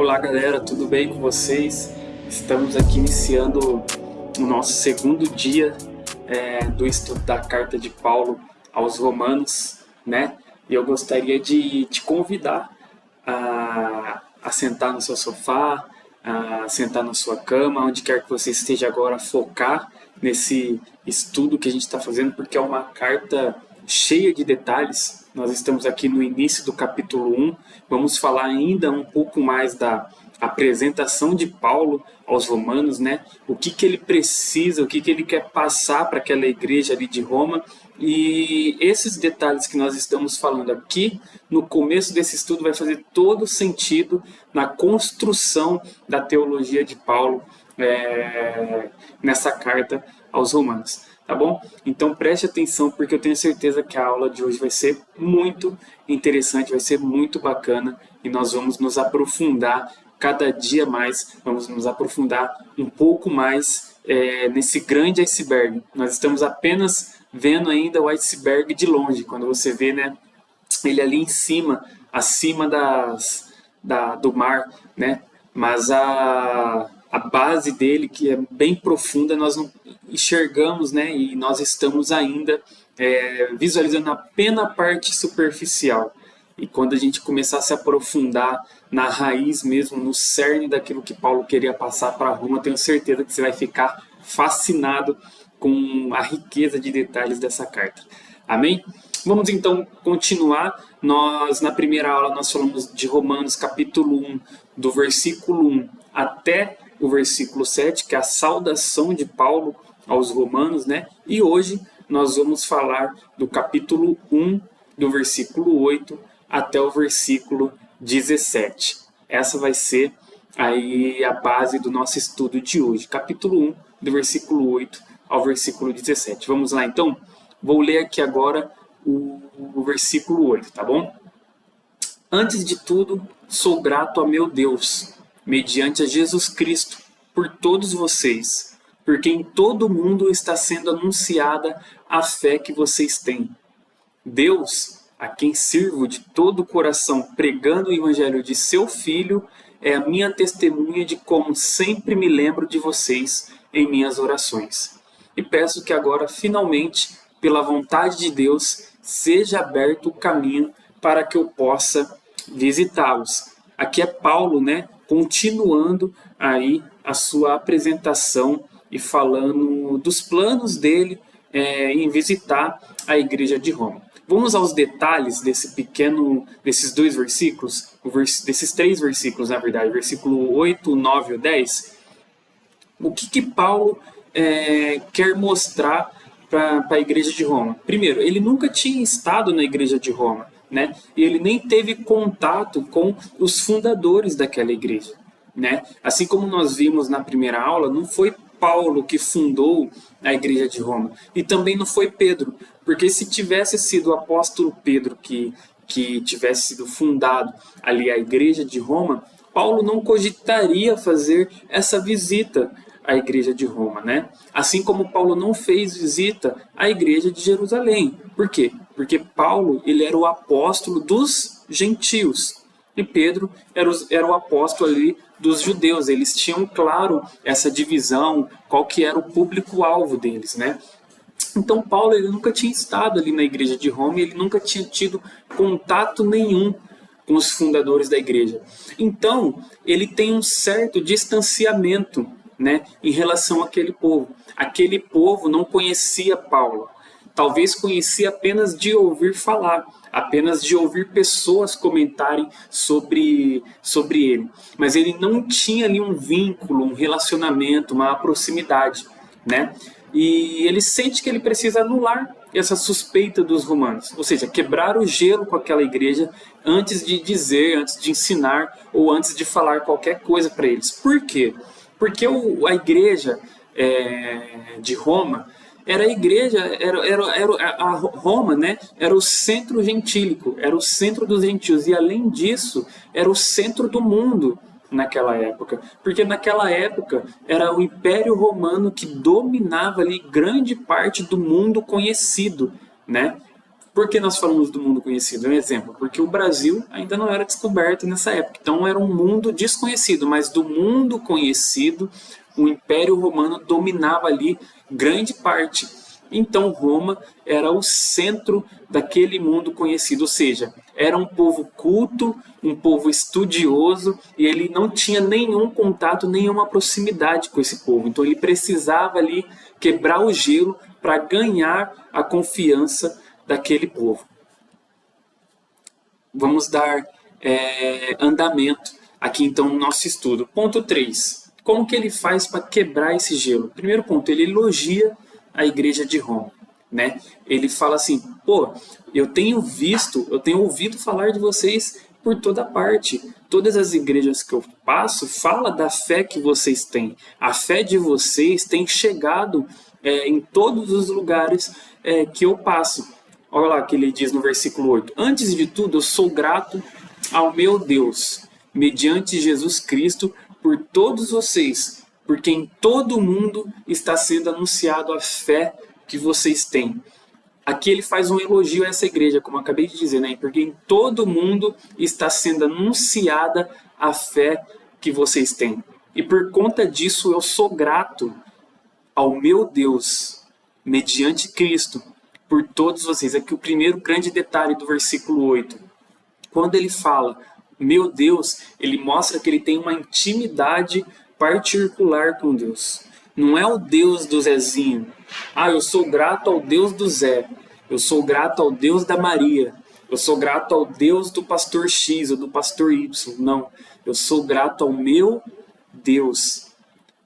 Olá galera, tudo bem com vocês? Estamos aqui iniciando o nosso segundo dia do estudo da carta de Paulo aos Romanos, né? E eu gostaria de te convidar a sentar no seu sofá, a sentar na sua cama, onde quer que você esteja agora, focar nesse estudo que a gente está fazendo, porque é uma carta cheia de detalhes. Nós estamos aqui no início do capítulo 1, vamos falar ainda um pouco mais da apresentação de Paulo aos romanos, né? O que ele precisa, o que ele quer passar para aquela igreja ali de Roma. E esses detalhes que nós estamos falando aqui, no começo desse estudo, vai fazer todo sentido na construção da teologia de Paulo nessa carta aos romanos. Tá bom? Então preste atenção, porque eu tenho certeza que a aula de hoje vai ser muito interessante, vai ser muito bacana, e nós vamos nos aprofundar cada dia mais, vamos nos aprofundar um pouco mais nesse grande iceberg. Nós estamos apenas vendo ainda o iceberg de longe, quando você vê, né, ele ali em cima, acima do mar, né? Mas a base dele, que é bem profunda, nós não enxergamos, né? E nós estamos ainda visualizando apenas a parte superficial. E quando a gente começar a se aprofundar na raiz mesmo, no cerne daquilo que Paulo queria passar para Roma, tenho certeza que você vai ficar fascinado com a riqueza de detalhes dessa carta. Amém? Vamos então continuar. Na primeira aula, nós falamos de Romanos capítulo 1, do versículo 1 até o versículo 7, que é a saudação de Paulo aos romanos, né? E hoje nós vamos falar do capítulo 1, do versículo 8 até o versículo 17. Essa vai ser aí a base do nosso estudo de hoje. Capítulo 1, do versículo 8 ao versículo 17. Vamos lá então? Vou ler aqui agora o versículo 8, tá bom? Antes de tudo, sou grato a meu Deus, mediante a Jesus Cristo, por todos vocês, porque em todo o mundo está sendo anunciada a fé que vocês têm. Deus, a quem sirvo de todo o coração pregando o evangelho de seu Filho, é a minha testemunha de como sempre me lembro de vocês em minhas orações. E peço que agora, finalmente, pela vontade de Deus, seja aberto o caminho para que eu possa visitá-los. Aqui é Paulo, né, continuando aí a sua apresentação e falando dos planos dele em visitar a igreja de Roma. Vamos aos detalhes desses dois versículos, desses três versículos, na verdade, versículo 8, 9 e 10. O que Paulo quer mostrar para a igreja de Roma? Primeiro, ele nunca tinha estado na igreja de Roma, né? E ele nem teve contato com os fundadores daquela igreja, né? Assim como nós vimos na primeira aula, não foi Paulo que fundou a igreja de Roma, e também não foi Pedro, porque se tivesse sido o apóstolo Pedro que tivesse sido fundado ali a igreja de Roma, Paulo não cogitaria fazer essa visita à igreja de Roma, né? Assim como Paulo não fez visita à igreja de Jerusalém. Por quê? Porque Paulo, ele era o apóstolo dos gentios e Pedro era o apóstolo ali dos judeus. Eles tinham claro essa divisão, qual que era o público-alvo deles, né? Então Paulo, ele nunca tinha estado ali na igreja de Roma e ele nunca tinha tido contato nenhum com os fundadores da igreja. Então, ele tem um certo distanciamento, né, em relação àquele povo. Aquele povo não conhecia Paulo. Talvez conhecia apenas de ouvir falar, apenas de ouvir pessoas comentarem sobre ele. Mas ele não tinha ali um vínculo, um relacionamento, uma proximidade, né? E ele sente que ele precisa anular essa suspeita dos romanos, ou seja, quebrar o gelo com aquela igreja antes de dizer, antes de ensinar ou antes de falar qualquer coisa para eles. Por quê? Porque a igreja de Roma era a igreja, a Roma, né, era o centro gentílico, era o centro dos gentios, e além disso, era o centro do mundo naquela época, porque naquela época era o Império Romano que dominava ali grande parte do mundo conhecido, né? Por que nós falamos do mundo conhecido? Um exemplo, porque o Brasil ainda não era descoberto nessa época, então era um mundo desconhecido, mas do mundo conhecido, o Império Romano dominava ali grande parte. Então Roma era o centro daquele mundo conhecido, ou seja, era um povo culto, um povo estudioso, e ele não tinha nenhum contato, nenhuma proximidade com esse povo. Então ele precisava ali quebrar o gelo para ganhar a confiança daquele povo. Vamos dar andamento aqui então no nosso estudo. Ponto 3. Como que ele faz para quebrar esse gelo? Primeiro ponto, ele elogia a igreja de Roma, né? Ele fala assim, eu tenho ouvido falar de vocês por toda parte. Todas as igrejas que eu passo fala da fé que vocês têm. A fé de vocês tem chegado em todos os lugares que eu passo. Olha lá o que ele diz no versículo 8. Antes de tudo, eu sou grato ao meu Deus, mediante Jesus Cristo, por todos vocês, porque em todo o mundo está sendo anunciado a fé que vocês têm. Aqui ele faz um elogio a essa igreja, como eu acabei de dizer, né? Porque em todo o mundo está sendo anunciada a fé que vocês têm. E por conta disso eu sou grato ao meu Deus, mediante Cristo, por todos vocês. Aqui o primeiro grande detalhe do versículo 8. Quando ele fala, meu Deus, ele mostra que ele tem uma intimidade particular com Deus. Não é o Deus do Zezinho. Eu sou grato ao Deus do Zé. Eu sou grato ao Deus da Maria. Eu sou grato ao Deus do pastor X ou do pastor Y. Não. Eu sou grato ao meu Deus,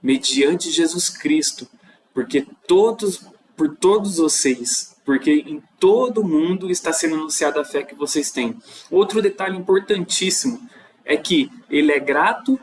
mediante Jesus Cristo. Porque por todos vocês, porque em todo mundo está sendo anunciada a fé que vocês têm. Outro detalhe importantíssimo é que ele é grato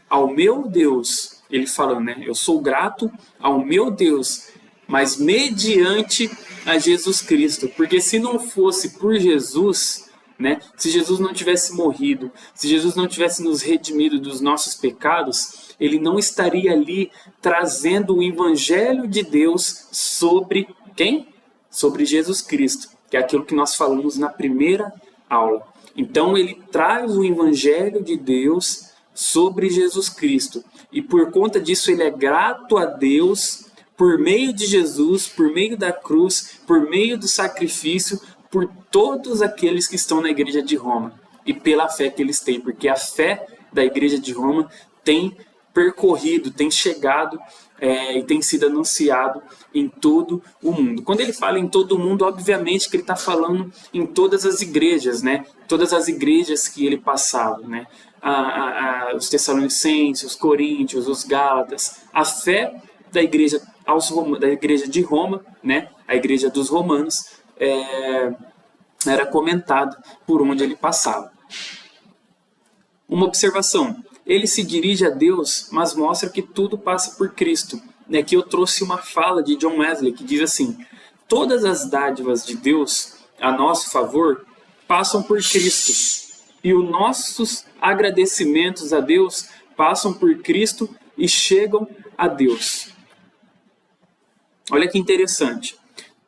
ao meu Deus. Ele falando, né? Eu sou grato ao meu Deus, mas mediante a Jesus Cristo. Porque se não fosse por Jesus, né? Se Jesus não tivesse morrido, se Jesus não tivesse nos redimido dos nossos pecados, ele não estaria ali trazendo o evangelho de Deus sobre quem? Sobre Jesus Cristo, que é aquilo que nós falamos na primeira aula. Então ele traz o evangelho de Deus sobre Jesus Cristo. E por conta disso ele é grato a Deus por meio de Jesus, por meio da cruz, por meio do sacrifício, por todos aqueles que estão na igreja de Roma e pela fé que eles têm, porque a fé da igreja de Roma tem percorrido, tem chegado e tem sido anunciado em todo o mundo. Quando ele fala em todo o mundo, obviamente que ele está falando em todas as igrejas, né? Todas as igrejas que ele passava, né? Os Tessalonicenses, os Coríntios, os Gálatas. A fé da igreja, da igreja de Roma, né? A igreja dos romanos, era comentada por onde ele passava. Uma observação. Ele se dirige a Deus, mas mostra que tudo passa por Cristo. Aqui eu trouxe uma fala de John Wesley que diz assim: todas as dádivas de Deus a nosso favor passam por Cristo, e os nossos agradecimentos a Deus passam por Cristo e chegam a Deus. Olha que interessante.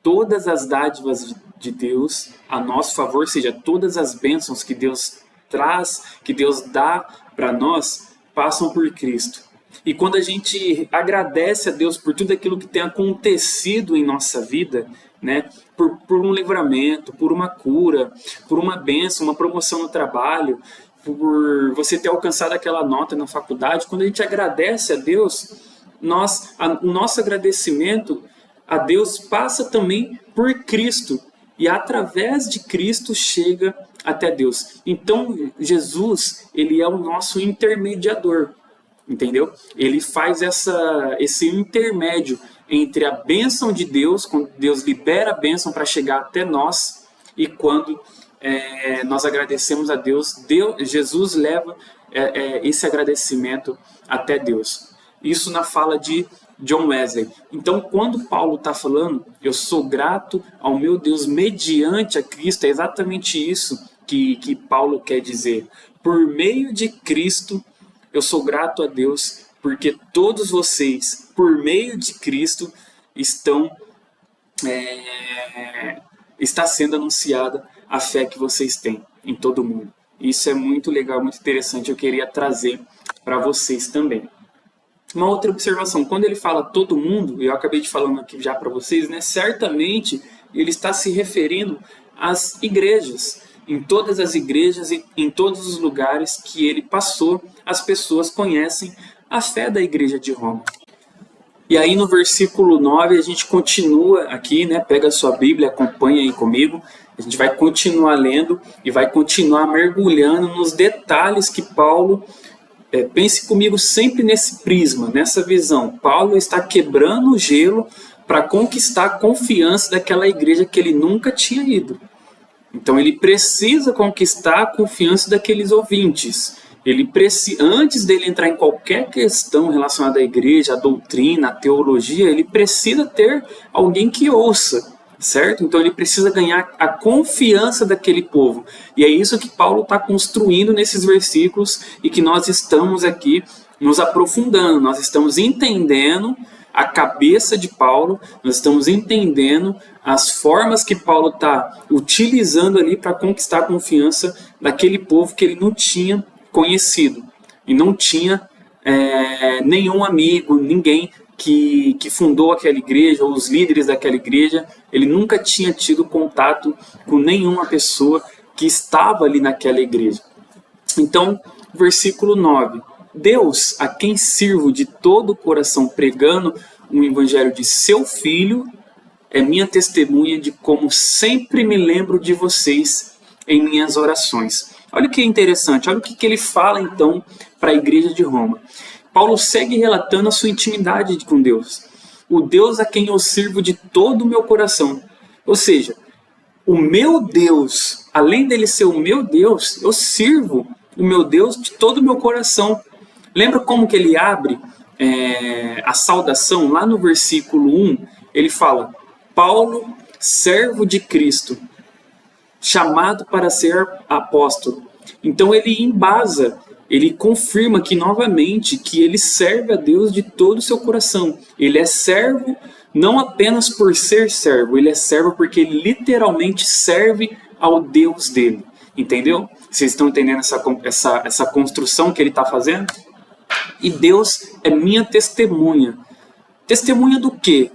Todas as dádivas de Deus a nosso favor, ou seja, todas as bênçãos que Deus traz, que Deus dá para nós, passam por Cristo. E quando a gente agradece a Deus por tudo aquilo que tem acontecido em nossa vida, né, por um livramento, por uma cura, por uma bênção, uma promoção no trabalho, por você ter alcançado aquela nota na faculdade, quando a gente agradece a Deus, o nosso agradecimento a Deus passa também por Cristo. E através de Cristo chega até Deus. Então, Jesus, ele é o nosso intermediador, entendeu? Ele faz esse intermédio entre a bênção de Deus, quando Deus libera a bênção para chegar até nós, e quando nós agradecemos a Deus, Jesus leva esse agradecimento até Deus. Isso na fala de John Wesley. Então, quando Paulo está falando, eu sou grato ao meu Deus mediante a Cristo, é exatamente isso que Paulo quer dizer. Por meio de Cristo, eu sou grato a Deus, porque todos vocês, por meio de Cristo, estão está sendo anunciada a fé que vocês têm em todo mundo. Isso é muito legal, muito interessante, eu queria trazer para vocês também. Uma outra observação, quando ele fala todo mundo, eu acabei de falando aqui já para vocês, né? Certamente ele está se referindo às igrejas. Em todas as igrejas e em todos os lugares que ele passou, as pessoas conhecem a fé da igreja de Roma. E aí no versículo 9 a gente continua aqui, né? Pega a sua Bíblia, acompanha aí comigo. A gente vai continuar lendo e vai continuar mergulhando nos detalhes que Paulo... pense comigo sempre nesse prisma, nessa visão. Paulo está quebrando o gelo para conquistar a confiança daquela igreja que ele nunca tinha ido. Então ele precisa conquistar a confiança daqueles ouvintes. Antes dele entrar em qualquer questão relacionada à igreja, à doutrina, à teologia, ele precisa ter alguém que ouça, certo? Então ele precisa ganhar a confiança daquele povo. E é isso que Paulo está construindo nesses versículos e que nós estamos aqui nos aprofundando. Nós estamos entendendo a cabeça de Paulo, nós estamos entendendo as formas que Paulo está utilizando ali para conquistar a confiança daquele povo que ele não tinha conhecido. E não tinha nenhum amigo, ninguém que fundou aquela igreja, ou os líderes daquela igreja, ele nunca tinha tido contato com nenhuma pessoa que estava ali naquela igreja. Então, versículo 9. Deus, a quem sirvo de todo o coração pregando o evangelho de seu Filho, é minha testemunha de como sempre me lembro de vocês em minhas orações. Olha que interessante, olha o que ele fala então para a igreja de Roma. Paulo segue relatando a sua intimidade com Deus. O Deus a quem eu sirvo de todo o meu coração. Ou seja, o meu Deus, além dele ser o meu Deus, eu sirvo o meu Deus de todo o meu coração. Lembra como que ele abre a saudação? Lá no versículo 1, ele fala: Paulo, servo de Cristo, chamado para ser apóstolo. Então ele embasa, ele confirma aqui novamente que ele serve a Deus de todo o seu coração. Ele é servo não apenas por ser servo, ele é servo porque ele literalmente serve ao Deus dele. Entendeu? Vocês estão entendendo essa construção que ele está fazendo? E Deus é minha testemunha. Testemunha do quê?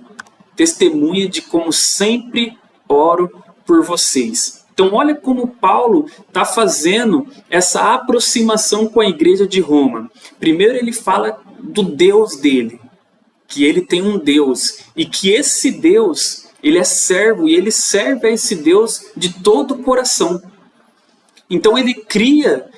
Testemunha de como sempre oro por vocês. Então olha como Paulo está fazendo essa aproximação com a igreja de Roma. Primeiro ele fala do Deus dele, que ele tem um Deus e que esse Deus, ele é servo e ele serve a esse Deus de todo o coração. Então ele cria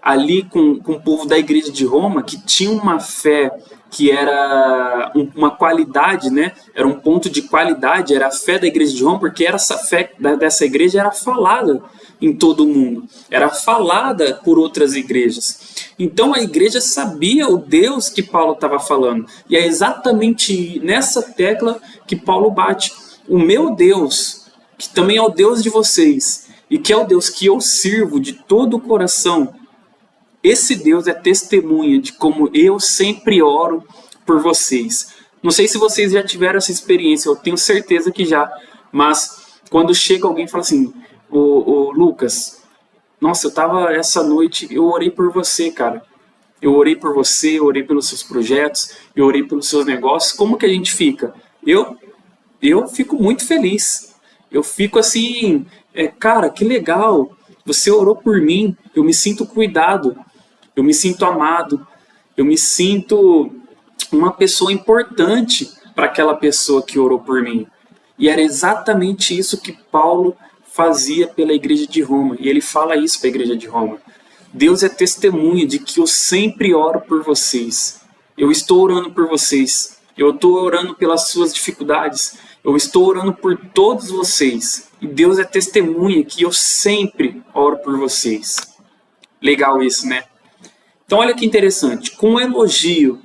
ali com o povo da igreja de Roma, que tinha uma fé que era uma qualidade, né? Era um ponto de qualidade, era a fé da igreja de Roma, porque essa fé dessa igreja era falada em todo o mundo, era falada por outras igrejas. Então a igreja sabia o Deus que Paulo estava falando, e é exatamente nessa tecla que Paulo bate. O meu Deus, que também é o Deus de vocês, e que é o Deus que eu sirvo de todo o coração, esse Deus é testemunha de como eu sempre oro por vocês. Não sei se vocês já tiveram essa experiência, eu tenho certeza que já, mas quando chega alguém e fala assim: ô Lucas, nossa, essa noite, eu orei por você, cara. Eu orei por você, eu orei pelos seus projetos, eu orei pelos seus negócios. Como que a gente fica? Eu fico muito feliz. Eu fico assim, cara, que legal. Você orou por mim, eu me sinto cuidado, eu me sinto amado, eu me sinto uma pessoa importante para aquela pessoa que orou por mim. E era exatamente isso que Paulo fazia pela igreja de Roma, e ele fala isso para a igreja de Roma. Deus é testemunha de que eu sempre oro por vocês. Eu estou orando por vocês, eu estou orando pelas suas dificuldades, eu estou orando por todos vocês. E Deus é testemunha que eu sempre oro por vocês. Legal isso, né? Então olha que interessante. Com o elogio,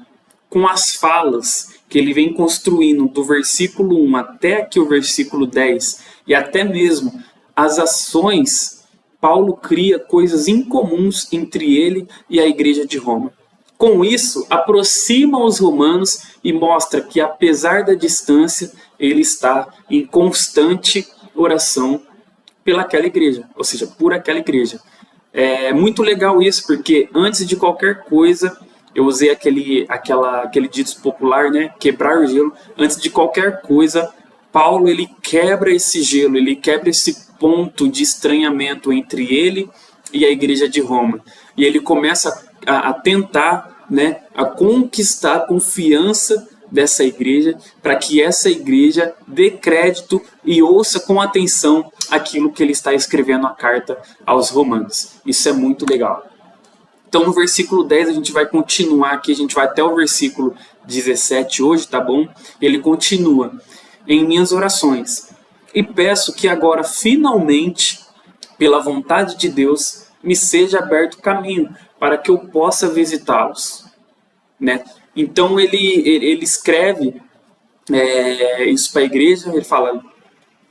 com as falas que ele vem construindo do versículo 1 até aqui o versículo 10, e até mesmo as ações, Paulo cria coisas incomuns entre ele e a igreja de Roma. Com isso, aproxima os romanos e mostra que, apesar da distância, ele está em constante oração pelaquela igreja, ou seja, por aquela igreja. É muito legal isso, porque antes de qualquer coisa, eu usei aquele dito popular, né, quebrar o gelo. Antes de qualquer coisa, Paulo ele quebra esse gelo, ele quebra esse ponto de estranhamento entre ele e a igreja de Roma. E ele começa a tentar, né, a conquistar a confiança dessa igreja, para que essa igreja dê crédito e ouça com atenção aquilo que ele está escrevendo a carta aos romanos. Isso é muito legal. Então no versículo 10 a gente vai continuar aqui, a gente vai até o versículo 17 hoje, tá bom? Ele continua: em minhas orações, e peço que agora finalmente, pela vontade de Deus, me seja aberto caminho para que eu possa visitá-los, né? Então ele escreve isso para a igreja, ele fala: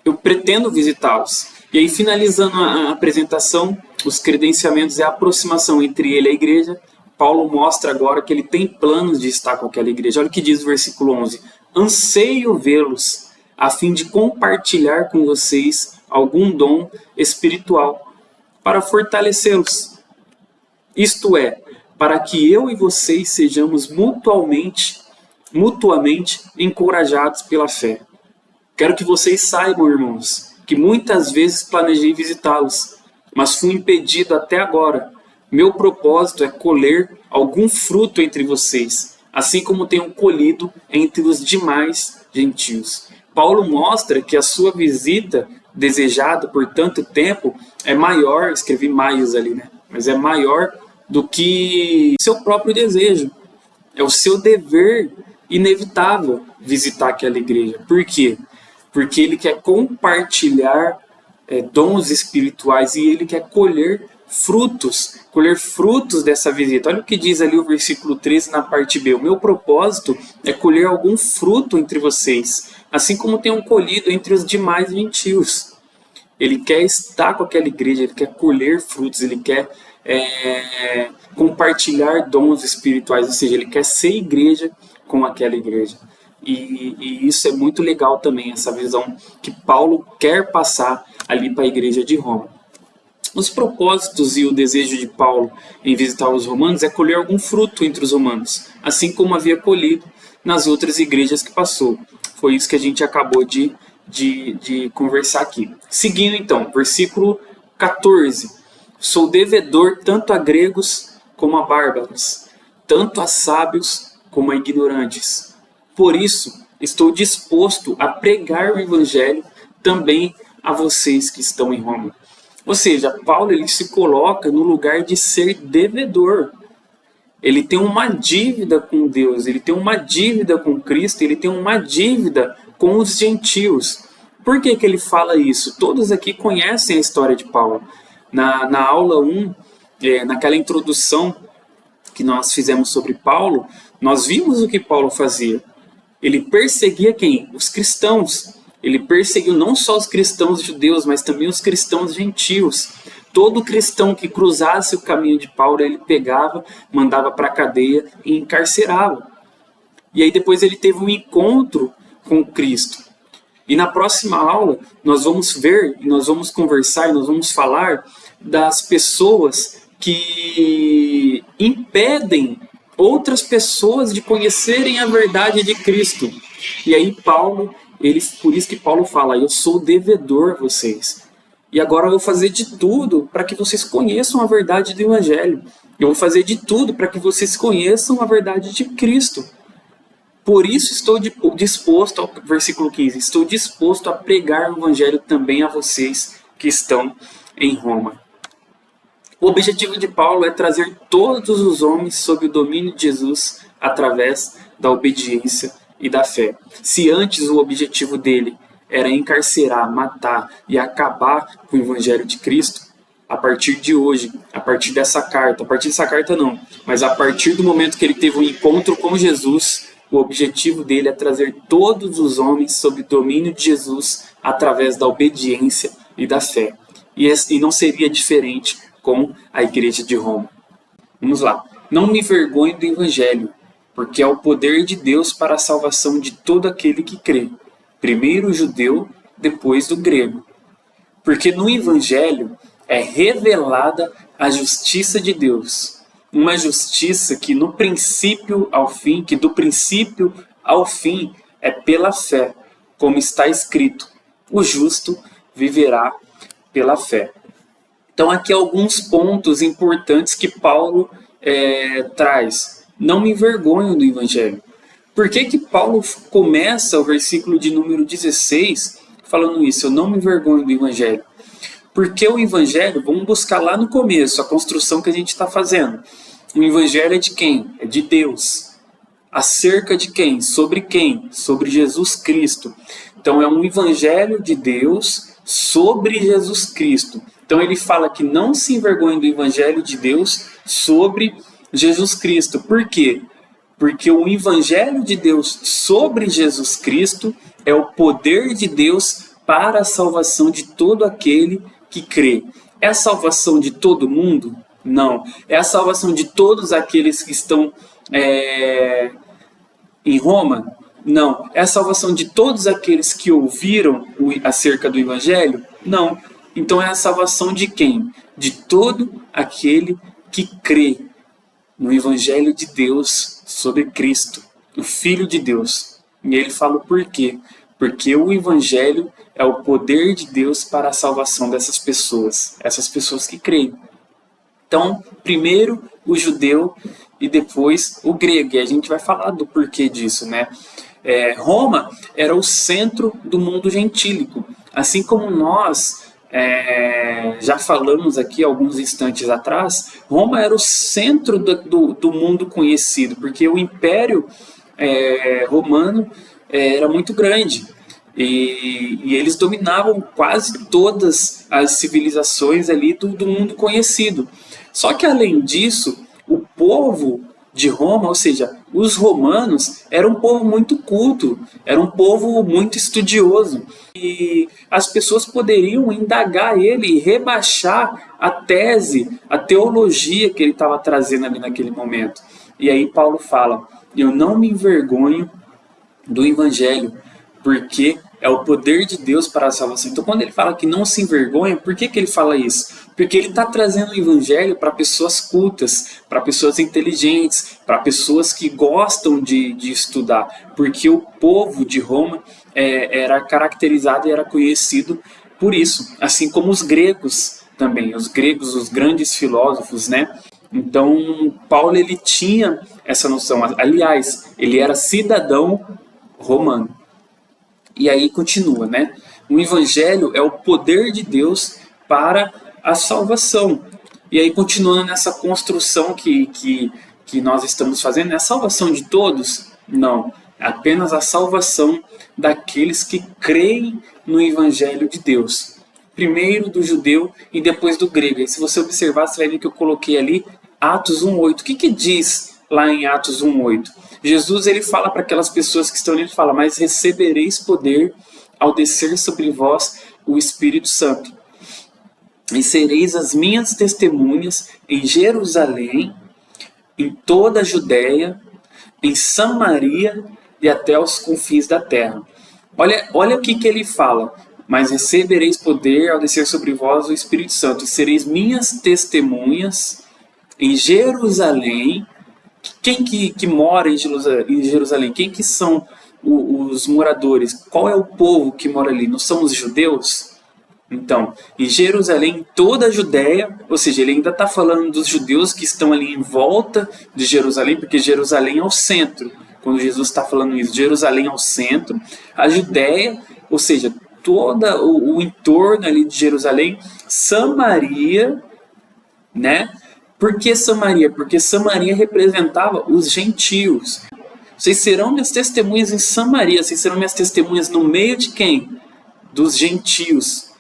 eu pretendo visitá-los. E aí, finalizando a apresentação, os credenciamentos e a aproximação entre ele e a igreja, Paulo mostra agora que ele tem planos de estar com aquela igreja. Olha o que diz o versículo 11: anseio vê-los, a fim de compartilhar com vocês algum dom espiritual, para fortalecê-los. Isto é, para que eu e vocês sejamos mutuamente encorajados pela fé. Quero que vocês saibam, irmãos, que muitas vezes planejei visitá-los, mas fui impedido até agora. Meu propósito é colher algum fruto entre vocês, assim como tenho colhido entre os demais gentios. Paulo mostra que a sua visita desejada por tanto tempo é maior, escrevi maios ali, né? Mas é maior do que seu próprio desejo. É o seu dever inevitável visitar aquela igreja. Por quê? Porque ele quer compartilhar dons espirituais e ele quer colher frutos dessa visita. Olha o que diz ali o versículo 13 na parte B: o meu propósito é colher algum fruto entre vocês, assim como tenham colhido entre os demais gentios. Ele quer estar com aquela igreja, ele quer colher frutos, ele quer compartilhar dons espirituais, ou seja, ele quer ser igreja com aquela igreja. E isso é muito legal também, essa visão que Paulo quer passar ali para a igreja de Roma. Os propósitos e o desejo de Paulo em visitar os romanos é colher algum fruto entre os romanos, assim como havia colhido nas outras igrejas que passou. Foi isso que a gente acabou de conversar aqui. Seguindo então, versículo 14: sou devedor tanto a gregos como a bárbaros, tanto a sábios como a ignorantes. Por isso, estou disposto a pregar o evangelho também a vocês que estão em Roma. Ou seja, Paulo ele se coloca no lugar de ser devedor. Ele tem uma dívida com Deus, ele tem uma dívida com Cristo, ele tem uma dívida com os gentios. Por que ele fala isso? Todos aqui conhecem a história de Paulo. Na aula 1, naquela introdução que nós fizemos sobre Paulo, nós vimos o que Paulo fazia. Ele perseguia quem? Os cristãos. Ele perseguiu não só os cristãos judeus, mas também os cristãos gentios. Todo cristão que cruzasse o caminho de Paulo, ele pegava, mandava para a cadeia e encarcerava. E aí depois ele teve um encontro com Cristo. E na próxima aula nós vamos ver, nós vamos conversar e nós vamos falar das pessoas que impedem outras pessoas de conhecerem a verdade de Cristo. E aí Paulo, por isso que Paulo fala: eu sou devedor a vocês. E agora eu vou fazer de tudo para que vocês conheçam a verdade do Evangelho. Eu vou fazer de tudo para que vocês conheçam a verdade de Cristo. Por isso estou disposto, versículo 15, estou disposto a pregar o Evangelho também a vocês que estão em Roma. O objetivo de Paulo é trazer todos os homens sob o domínio de Jesus através da obediência e da fé. Se antes o objetivo dele era encarcerar, matar e acabar com o Evangelho de Cristo, a partir de hoje, a partir dessa carta não, mas a partir do momento que ele teve um encontro com Jesus, o objetivo dele é trazer todos os homens sob o domínio de Jesus através da obediência e da fé. E não seria diferente com a igreja de Roma. Vamos lá. Não me envergonhe do Evangelho, porque é o poder de Deus para a salvação de todo aquele que crê. Primeiro o judeu, depois o grego. Porque no Evangelho é revelada a justiça de Deus. Uma justiça que no princípio ao fim, que do princípio ao fim é pela fé, como está escrito: o justo viverá pela fé. Então aqui alguns pontos importantes que Paulo traz. Não me envergonho do Evangelho. Por que Paulo começa o versículo de número 16 falando isso? Eu não me envergonho do Evangelho. Porque o Evangelho, vamos buscar lá no começo, a construção que a gente está fazendo. O Evangelho é de quem? É de Deus. Acerca de quem? Sobre quem? Sobre Jesus Cristo. Então é um Evangelho de Deus sobre Jesus Cristo. Então ele fala que não se envergonhe do Evangelho de Deus sobre Jesus Cristo. Por quê? Porque o Evangelho de Deus sobre Jesus Cristo é o poder de Deus para a salvação de todo aquele que crê. É a salvação de todo mundo? Não. É a salvação de todos aqueles que estão em Roma? Não. É a salvação de todos aqueles que ouviram acerca do Evangelho? Não. Então é a salvação de quem? De todo aquele que crê no Evangelho de Deus sobre Cristo, o Filho de Deus. E ele fala o porquê. Porque o Evangelho é o poder de Deus para a salvação dessas pessoas que creem. Então, primeiro o judeu e depois o grego. E a gente vai falar do porquê disso, né? Roma era o centro do mundo gentílico. Assim como nós já falamos aqui alguns instantes atrás, Roma era o centro do mundo conhecido, porque o Império Romano era muito grande. E eles dominavam quase todas as civilizações ali do mundo conhecido. Só que além disso, o povo de Roma, ou seja, os romanos, era um povo muito culto, era um povo muito estudioso. E as pessoas poderiam indagar ele e rebaixar a tese, a teologia que ele estava trazendo ali naquele momento. E aí Paulo fala: eu não me envergonho do Evangelho, porque é o poder de Deus para a salvação. Então, quando ele fala que não se envergonha, por que ele fala isso? Porque ele está trazendo o Evangelho para pessoas cultas, para pessoas inteligentes, para pessoas que gostam de estudar. Porque o povo de Roma era caracterizado e era conhecido por isso. Assim como os gregos também. Os gregos, os grandes filósofos, né? Então, Paulo ele tinha essa noção. Aliás, ele era cidadão romano. E aí continua, né? O Evangelho é o poder de Deus para a salvação. E aí continuando nessa construção que nós estamos fazendo, é a salvação de todos? Não, é apenas a salvação daqueles que creem no Evangelho de Deus. Primeiro do judeu e depois do grego. E se você observar, você vai ver que eu coloquei ali Atos 1:8. O que diz lá em Atos 1:8? Jesus ele fala para aquelas pessoas que estão ali, ele fala: mas recebereis poder ao descer sobre vós o Espírito Santo. E sereis as minhas testemunhas em Jerusalém, em toda a Judéia, em Samaria e até os confins da terra. Olha o que ele fala: mas recebereis poder ao descer sobre vós o Espírito Santo, e sereis minhas testemunhas em Jerusalém. Quem que mora em Jerusalém? Quem que são os moradores? Qual é o povo que mora ali? Não são os judeus? Então, em Jerusalém, toda a Judéia, ou seja, ele ainda está falando dos judeus que estão ali em volta de Jerusalém, porque Jerusalém é o centro. Quando Jesus está falando isso, Jerusalém é o centro. A Judéia, ou seja, todo o entorno ali de Jerusalém. Samaria, né? Por que Samaria? Porque Samaria representava os gentios. Vocês serão minhas testemunhas em Samaria. Vocês serão minhas testemunhas no meio de quem? Dos gentios.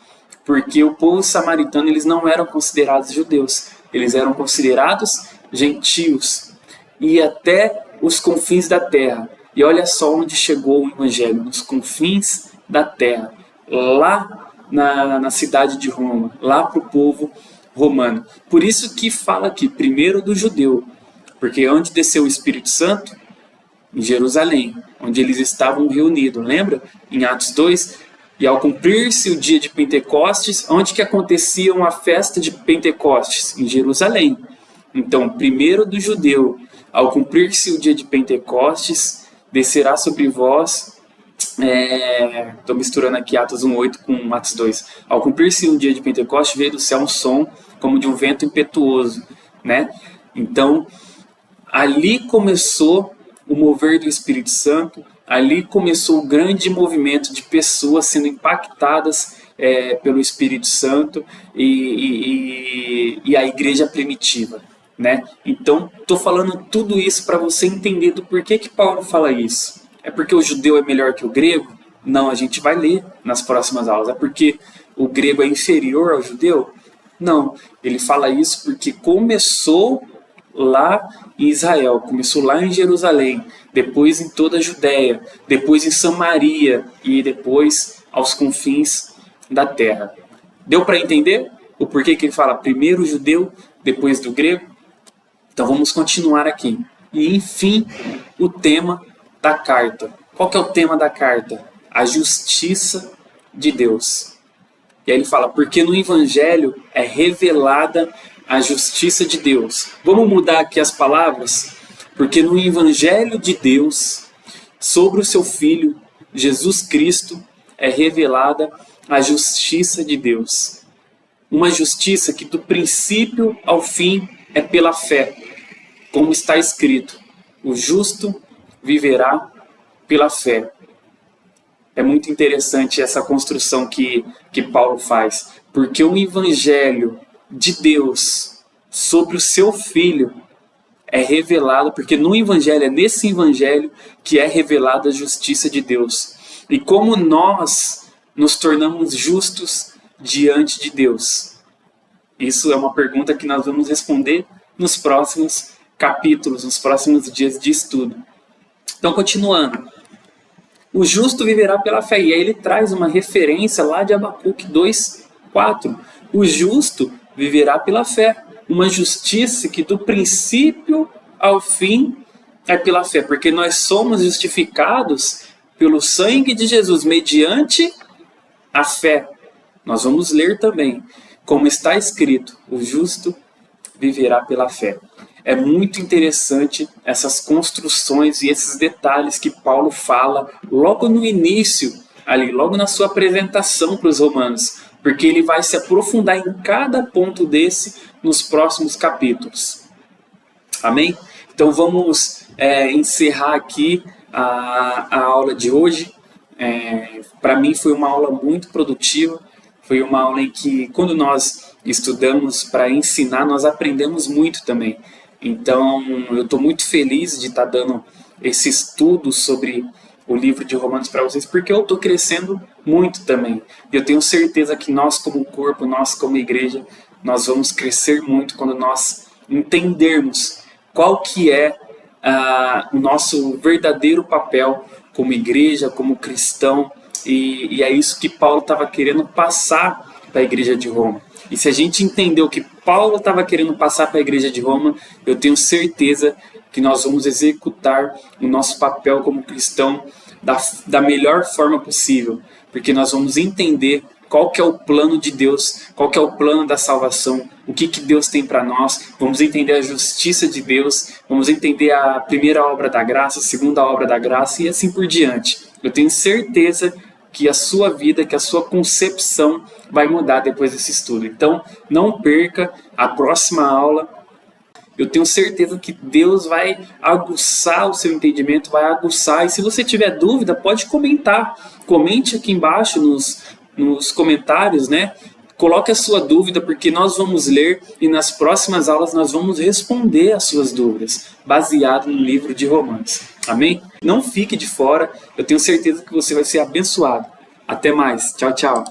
Porque o povo samaritano, eles não eram considerados judeus. Eles eram considerados gentios. E até os confins da terra. E olha só onde chegou o Evangelho. Nos confins da terra. Lá na cidade de Roma. Lá para o povo romano. Por isso que fala aqui, primeiro do judeu, porque onde desceu o Espírito Santo? Em Jerusalém, onde eles estavam reunidos, lembra? Em Atos 2, E ao cumprir-se o dia de Pentecostes, onde que acontecia uma festa de Pentecostes? Em Jerusalém. Então, primeiro do judeu, ao cumprir-se o dia de Pentecostes, descerá sobre vós... Estou misturando aqui Atos 1:8 com Atos 2. Ao cumprir-se um dia de Pentecostes, veio do céu um som como de um vento impetuoso, né? Então, ali começou o mover do Espírito Santo, ali começou o grande movimento de pessoas sendo impactadas pelo Espírito Santo e a igreja primitiva, né? Então, estou falando tudo isso para você entender do porquê que Paulo fala isso. É porque o judeu é melhor que o grego? Não, a gente vai ler nas próximas aulas. É porque o grego é inferior ao judeu? Não, ele fala isso porque começou lá em Israel, começou lá em Jerusalém, depois em toda a Judéia, depois em Samaria e depois aos confins da terra. Deu para entender o porquê que ele fala primeiro o judeu, depois do grego? Então vamos continuar aqui. E enfim, o tema da carta. Qual que é o tema da carta? A justiça de Deus. E aí ele fala, porque no Evangelho é revelada a justiça de Deus. Vamos mudar aqui as palavras? Porque no Evangelho de Deus, sobre o seu Filho, Jesus Cristo, é revelada a justiça de Deus. Uma justiça que do princípio ao fim é pela fé. Como está escrito, o justo viverá pela fé. É muito interessante essa construção que Paulo faz, porque o Evangelho de Deus sobre o seu Filho é revelado, porque no Evangelho, é nesse Evangelho que é revelada a justiça de Deus. E como nós nos tornamos justos diante de Deus? Isso é uma pergunta que nós vamos responder nos próximos capítulos, nos próximos dias de estudo. Então, continuando. O justo viverá pela fé. E aí ele traz uma referência lá de Abacuque 2:4. O justo viverá pela fé. Uma justiça que do princípio ao fim é pela fé. Porque nós somos justificados pelo sangue de Jesus, mediante a fé. Nós vamos ler também. Como está escrito, o justo viverá pela fé. É muito interessante essas construções e esses detalhes que Paulo fala logo no início, ali, logo na sua apresentação para os romanos, porque ele vai se aprofundar em cada ponto desse nos próximos capítulos. Amém? Então vamos encerrar aqui a aula de hoje. Para mim foi uma aula muito produtiva, foi uma aula em que quando nós estudamos para ensinar, nós aprendemos muito também. Então, eu estou muito feliz de estar dando esse estudo sobre o livro de Romanos para vocês, porque eu estou crescendo muito também. E eu tenho certeza que nós como corpo, nós como igreja, nós vamos crescer muito quando nós entendermos qual que é o nosso verdadeiro papel como igreja, como cristão. E é isso que Paulo estava querendo passar para a igreja de Roma. E se a gente entender o que Paulo estava querendo passar para a igreja de Roma, eu tenho certeza que nós vamos executar o nosso papel como cristão da melhor forma possível. Porque nós vamos entender qual que é o plano de Deus, qual que é o plano da salvação, o que Deus tem para nós, vamos entender a justiça de Deus, vamos entender a primeira obra da graça, a segunda obra da graça e assim por diante. Eu tenho certeza que a sua vida, que a sua concepção vai mudar depois desse estudo. Então, não perca a próxima aula. Eu tenho certeza que Deus vai aguçar o seu entendimento, vai aguçar. E se você tiver dúvida, pode comentar. Comente aqui embaixo nos comentários, né? Coloque a sua dúvida, porque nós vamos ler e nas próximas aulas nós vamos responder as suas dúvidas, baseado no livro de Romanos. Amém? Não fique de fora, eu tenho certeza que você vai ser abençoado. Até mais. Tchau, tchau.